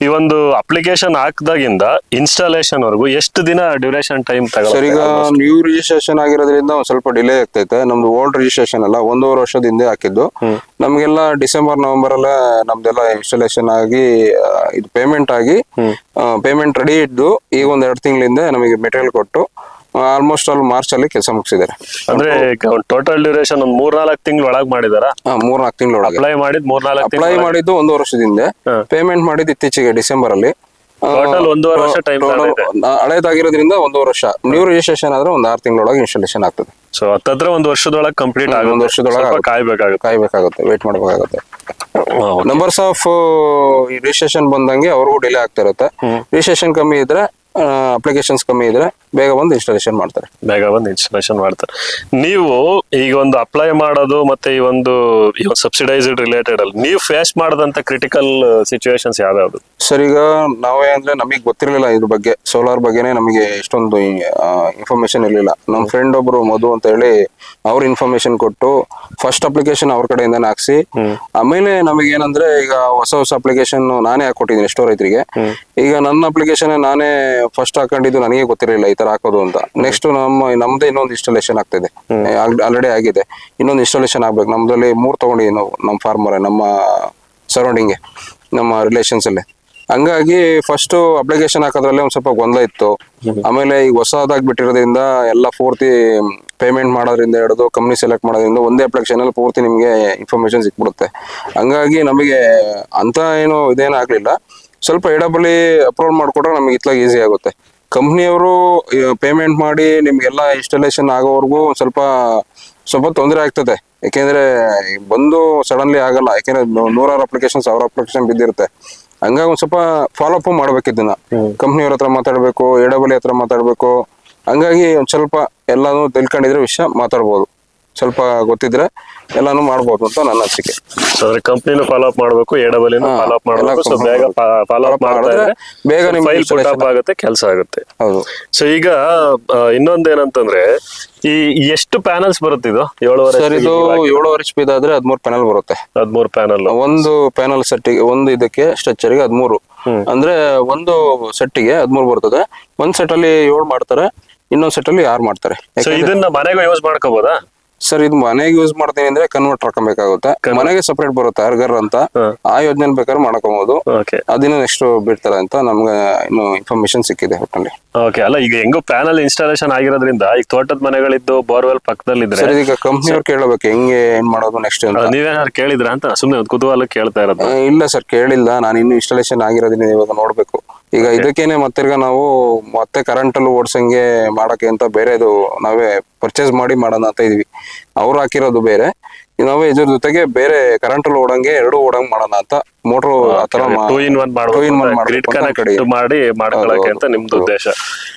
ಈ ಒಂದು ಅಪ್ಲಿಕೇಶನ್ ಹಾಕ್ದಾಗಿಂದ ಇನ್ಸ್ಟಾಲೇಷನ್ ವರೆಗೂ ಎಷ್ಟು ದಿನ ಡ್ಯೂರೇಷನ್ ಟೈಮ್ ತಗೊಳ್ಳುತ್ತೆ? ಸರ್ ಈಗ ನ್ಯೂ ರಿಜಿಸ್ಟ್ರೇಷನ್ ಆಗಿರೋದ್ರಿಂದ ಒಂದ್ ಸ್ವಲ್ಪ ಡಿಲೇ ಆಗ್ತೈತೆ. ನಮ್ದು ಓಲ್ಡ್ ರಿಜಿಸ್ಟ್ರೇಷನ್ ಅಲ್ಲ, 1.5 ವರ್ಷದ ಹಿಂದೆ ಹಾಕಿದ್ದು. ನಮ್ಗೆಲ್ಲ ಡಿಸೆಂಬರ್ ನವೆಂಬರ್ ಅಲ್ಲ ನಮ್ದೆಲ್ಲ ಇನ್ಸ್ಟಾಲೇಷನ್ ಆಗಿ ಇದು ಪೇಮೆಂಟ್ ಆಗಿ ಪೇಮೆಂಟ್ ರೆಡಿ ಇದ್ದು ಈಗ 1-2 ತಿಂಗಳಿಂದ ನಮಗೆ ಮೆಟೀರಿಯಲ್ ಕೊಟ್ಟು ಆಲ್ಮೋಸ್ಟ್ ಆಲ್ ಮಾರ್ಚ್ ಅಲ್ಲಿ ಕೆಲಸ ಮುಗಿಸಿದ್ದಾರೆ. ಅಂದ್ರೆ ಟೋಟಲ್ ಡ್ಯೂರೇಷನ್ ಒಂದು 3-4 ತಿಂಗಳ ಒಳಗೆ ಮಾಡಿದಾರ? 3-4 ತಿಂಗಳ ಒಳಗೆ ಅಪ್ಲೈ ಮಾಡಿದ್ 3-4 ಅಪ್ಲೈ ಮಾಡಿದ್ದು 1.5 ವರ್ಷದ ಹಿಂದೆ, ಪೇಮೆಂಟ್ ಮಾಡಿದ್ದು ಇತ್ತೀಚೆಗೆ ಡಿಸೆಂಬರ್ ಅಲ್ಲಿ. ಟೋಟಲ್ 1.5 ವರ್ಷ ಟೈಮ್. ಹಳೇದಾಗಿರೋದ್ರಿಂದ 1 ವರ್ಷ, ನ್ಯೂ ರಿಜಿಸ್ಟ್ರೇಷನ್ ಆದ್ರೆ 1-6 ತಿಂಗಳೊಳಗೆ ಇನ್ಸ್ಟಾಲೇಷನ್ ಆಗ್ತದೆ. ಸೊ ಹತ್ತತ್ರ 1 ವರ್ಷದೊಳಗೆ ಕಂಪ್ಲೀಟ್ ಆಗುತ್ತೆ. 1 ವರ್ಷದೊಳಗೆ ಕಾಯ್ಬೇಕಾಗುತ್ತೆ, ವೇಟ್ ಮಾಡ್ಬೇಕಾಗುತ್ತೆ. ನಂಬರ್ಸ್ ಆಫ್ ರಿಜಿಸ್ಟ್ರೇಷನ್ ಬಂದಂಗೆ ಅವ್ರಿಗೂ ಡಿಲೇ ಆಗ್ತಾ ಇರುತ್ತೆ. ರಿಜಿಸ್ಟ್ರೇಷನ್ ಕಮ್ಮಿ ಇದ್ರೆ, ಅಪ್ಲಿಕೇಶನ್ಸ್ ಕಮ್ಮಿ ಇದ್ರೆ ಬೇಗ ಬಂದು ಇನ್ಸ್ಟಾಲೇಷನ್ ಮಾಡ್ತಾರೆ. ಬೇಗ ಬಂದು ಇನ್ಸ್ಟಾಲೇಷನ್ ಮಾಡ್ತಾರೆ. ನೀವು ಈಗ ಒಂದು ಅಪ್ಲೈ ಮಾಡೋದು ಮತ್ತೆ ಈ ಒಂದು ಸಬ್ಸಿಡೈಸ್ಡ್ ರಿಲೇಟೆಡ್ ಅಲ್ಲಿ ನೀವು ಫೇಸ್ ಮಾಡದಂತ ಕ್ರಿಟಿಕಲ್ ಸಿಚುವೇಶನ್ಸ್ ಯಾವ್ಯಾವ್ದು? ಸರ್ ಈಗ ನಾವೇ ಅಂದ್ರೆ ನಮಗೆ ಗೊತ್ತಿರಲಿಲ್ಲ ಇದ್ರ ಬಗ್ಗೆ, ಸೋಲಾರ್ ಬಗ್ಗೆನೇ ನಮಗೆ ಇಷ್ಟೊಂದು ಇನ್ಫಾರ್ಮೇಶನ್ ಇರಲಿಲ್ಲ. ನಮ್ಮ ಫ್ರೆಂಡ್ ಒಬ್ರು ಮಧು ಅಂತ ಹೇಳಿ ಅವ್ರ ಇನ್ಫಾರ್ಮೇಶನ್ ಕೊಟ್ಟು ಫಸ್ಟ್ ಅಪ್ಲಿಕೇಶನ್ ಅವ್ರ ಕಡೆಯಿಂದಾನೆ ಹಾಕ್ಸಿ, ಆಮೇಲೆ ನಮಗೆ ಏನಂದ್ರೆ ಈಗ ಹೊಸ ಅಪ್ಲಿಕೇಶನ್ ನಾನೇ ಹಾಕೊಟ್ಟಿದ್ದೀನಿ ಎಷ್ಟೋ ರೈತರಿಗೆ. ಈಗ ನನ್ನ ಅಪ್ಲಿಕೇಶನ್ ನಾನೇ ಫಸ್ಟ್ ಹಾಕೊಂಡಿದ್ದು, ನನಗೆ ಗೊತ್ತಿರಲಿಲ್ಲ ಈ ತರ ಹಾಕೋದು ಅಂತ. ನೆಕ್ಸ್ಟ್ ನಮ್ದೇ ಇನ್ನೊಂದು ಇನ್ಸ್ಟಾಲೇಷನ್ ಆಗ್ತಿದೆ, ಆಲ್ರೆಡಿ ಆಗಿದೆ, ಇನ್ನೊಂದು ಇನ್ಸ್ಟಾಲೇಷನ್ ಆಗ್ಬೇಕು. ನಮ್ದ್ರಲ್ಲಿ 3 ತಗೊಂಡಿದ್ದೀವಿ ನಾವು, ನಮ್ಮ ಫಾರ್ಮರ್, ನಮ್ಮ ಸರೌಂಡಿಂಗ್, ನಮ್ಮ ರಿಲೇಷನ್ಸ್ ಅಲ್ಲಿ. ಹಂಗಾಗಿ ಫಸ್ಟ್ ಅಪ್ಲಿಕೇಶನ್ ಹಾಕೋದ್ರಲ್ಲೇ ಒಂದ್ ಸ್ವಲ್ಪ ಗೊಂದಲ ಇತ್ತು. ಆಮೇಲೆ ಈಗ ಹೊಸದಾಗಿ ಬಿಟ್ಟಿರೋದ್ರಿಂದ ಎಲ್ಲ ಪೂರ್ತಿ ಪೇಮೆಂಟ್ ಮಾಡೋದ್ರಿಂದ ಹಿಡಿದು ಕಂಪ್ನಿ ಸೆಲೆಕ್ಟ್ ಮಾಡೋದ್ರಿಂದ ಒಂದೇ ಅಪ್ಲಿಕೇಶನ್ ಅಲ್ಲಿ ಪೂರ್ತಿ ನಿಮ್ಗೆ ಇನ್ಫಾರ್ಮೇಶನ್ ಸಿಕ್ಬಿಡುತ್ತೆ. ಹಂಗಾಗಿ ನಮಗೆ ಅಂತ ಏನು ಇದೇನು ಆಗ್ಲಿಲ್ಲ. ಸ್ವಲ್ಪ ಎಡಬಲಿ ಅಪ್ರೂವಲ್ ಮಾಡ್ಕೊಟ್ರೆ ನಮಗೆ ಇತ್ಲಾಗ ಈಸಿ ಆಗುತ್ತೆ. ಕಂಪ್ನಿಯವರು ಪೇಮೆಂಟ್ ಮಾಡಿ ನಿಮ್ಗೆಲ್ಲ ಇನ್ಸ್ಟಾಲೇಷನ್ ಆಗೋವರೆಗೂ ಸ್ವಲ್ಪ ತೊಂದರೆ ಆಗ್ತದೆ. ಯಾಕೆಂದ್ರೆ ಬಂದು ಸಡನ್ಲಿ ಆಗಲ್ಲ, ಯಾಕೆಂದ್ರೆ 100 ಅಪ್ಲಿಕೇಶನ್ 1000 ಅಪ್ಲಿಕೇಶನ್ ಬಿದ್ದಿರುತ್ತೆ. ಹಂಗಾಗಿ ಒಂದ್ ಸ್ವಲ್ಪ ಫಾಲೋ ಅಪ್ ಮಾಡ್ಬೇಕಿದ್ದನ್ನ, ಕಂಪ್ನಿಯವ್ರ ಹತ್ರ ಮಾತಾಡ್ಬೇಕು, ಎಡಬಲಿ ಹತ್ರ ಮಾತಾಡ್ಬೇಕು. ಹಂಗಾಗಿ ಒಂದ್ ಸ್ವಲ್ಪ ಎಲ್ಲಾನು ತಿಳ್ಕೊಂಡಿದ್ರೆ ವಿಷಯ ಮಾತಾಡ್ಬೋದು, ಸ್ವಲ್ಪ ಗೊತ್ತಿದ್ರೆ ಎಲ್ಲಾನು ಮಾಡ್ಬೋದು ಅಂತ ನನ್ನ ಅನಿಸಿಕೆ. ಕಂಪ್ನಿನೂ ಫಾಲೋ ಅಪ್ ಮಾಡ್ಬೇಕು, ಎಡಬಲಿನೂ ಫಾಲೋ ಅಪ್ ಮಾಡ್ಬೇಕು. ಸೊ ಬೇಗ ಫಾಲೋ ಅಪ್ ಮಾಡಿದ್ರೆ ಬೇಗ ಫೈಲ್ ಪುಟ್ ಅಪ್ ಆಗುತ್ತೆ, ಕೆಲಸ ಆಗುತ್ತೆ. ಹೌದು. ಸೊ ಈಗ ಇನ್ನೊಂದೇನಂತಂದ್ರೆ ಈ ಎಷ್ಟು ಪ್ಯಾನಲ್ಸ್ ಬರುತ್ತೆ ಇದು? 7.5 ಸರ್ ಇದು 7.5 HP ಆದ್ರೆ 13 ಪ್ಯಾನಲ್ ಬರುತ್ತೆ. 13 ಪ್ಯಾನಲ್. ಒಂದು ಪ್ಯಾನಲ್ ಸೆಟ್ಟಿಗೆ, ಒಂದು ಇದಕ್ಕೆ ಸ್ಟ್ರಕ್ಚರ್ಗೆ 13 ಅಂದ್ರೆ ಒಂದು ಸೆಟ್ಟಿಗೆ 13 ಬರ್ತದೆ. ಒಂದ್ ಸೆಟ್ ಅಲ್ಲಿ 7 ಮಾಡ್ತಾರೆ, ಇನ್ನೊಂದ್ ಸೆಟ್ ಅಲ್ಲಿ 6 ಮಾಡ್ತಾರೆ. ಸೊ ಇದನ್ನ ಮನೆಗೂ ಯೂಸ್ ಮಾಡ್ಕೋಬಹುದಾ? ಸರ್ ಇದು ಮನೆಗೆ ಯೂಸ್ ಮಾಡ್ತೀನಿ ಅಂದ್ರೆ ಕನ್ವರ್ಟ್ ಹಾಕೊಬೇಕಾಗುತ್ತೆ. ಮನೆಗೆ ಸಪರೇಟ್ ಬರುತ್ತೆ ಅರ್ಗರ್ ಅಂತ, ಆ ಯೋಜನೆ ಬೇಕಾದ್ರೆ ಮಾಡ್ಕೋಬಹುದು. ಅದಿನ್ನು ನೆಕ್ಸ್ಟ್ ಬಿಡ್ತಾರೆ ಅಂತ ನಮ್ಗೆ ಇನ್ನು ಇನ್ಫಾರ್ಮೇಶನ್ ಸಿಕ್ಕಿದೆ ಒಟ್ಟಲ್ಲಿ. ಓಕೆ. ಅಲ್ಲ ಈಗ ಹೆಂಗೋ ಪ್ಯಾನಲ್ ಇನ್ಸ್ಟಾಲೇಷನ್ ಆಗಿರೋದ್ರಿಂದ ಈಗ ತೋಟದ ಮನೆಗಳಿದ್ದು ಬೋರ್ವೆಲ್ ಪಕ್ಕದಲ್ಲಿ ಇದ್ರೆ ಸರ್ ಈಗ ಕಂಪ್ನಿಯವ್ರು ಕೇಳಬೇಕು ಹೆಂಗೆ ಏನ್ ಮಾಡೋದು ನೆಕ್ಸ್ಟ್ ಅಂತ. ನೀವೇನಾದ್ರು ಕೇಳಿದ್ರ ಅಂತ ಸುಮ್ನೆ ಒಂದು ಕುತೂಹಲ ಕೇಳ್ತಾ ಇರೋದು? ಇಲ್ಲ ಸರ್ ಕೇಳಿಲ್ಲ, ನಾನು ಇನ್ನು ಇನ್ಸ್ಟಾಲೇಷನ್ ಆಗಿರೋದಿಲ್ಲ, ಇವಾಗ ನೋಡ್ಬೇಕು. ಈಗ ಇದಕ್ಕೇನೆ ಮತ್ತಿರ್ಗ ನಾವು ಮತ್ತೆ ಕರೆಂಟ್ ಅಲ್ಲಿ ಓಡ್ಸಂಗೆ ಮಾಡಕ್ಕೆ ಅಂತ ಬೇರೆದು ನಾವೇ ಪರ್ಚೇಸ್ ಮಾಡಿ ಮಾಡೋಣ ಅಂತ ಇದೀವಿ. ಅವ್ರು ಹಾಕಿರೋದು ಬೇರೆ, ನಾವೇ ಇದ್ರ ಜೊತೆಗೆ ಬೇರೆ ಕರೆಂಟ್ ಅಲ್ಲಿ ಓಡಂಗೆ 2 ಓಡಂಗ್ ಮಾಡೋಣ ಅಂತ ಮೋಟ್ರು ಆತರ 2 in 1 ಮಾಡ್ಕೊಳ್ಳಕ್ಕೆ ಅಂತ ನಿಮ್ದು ಉದ್ದೇಶ.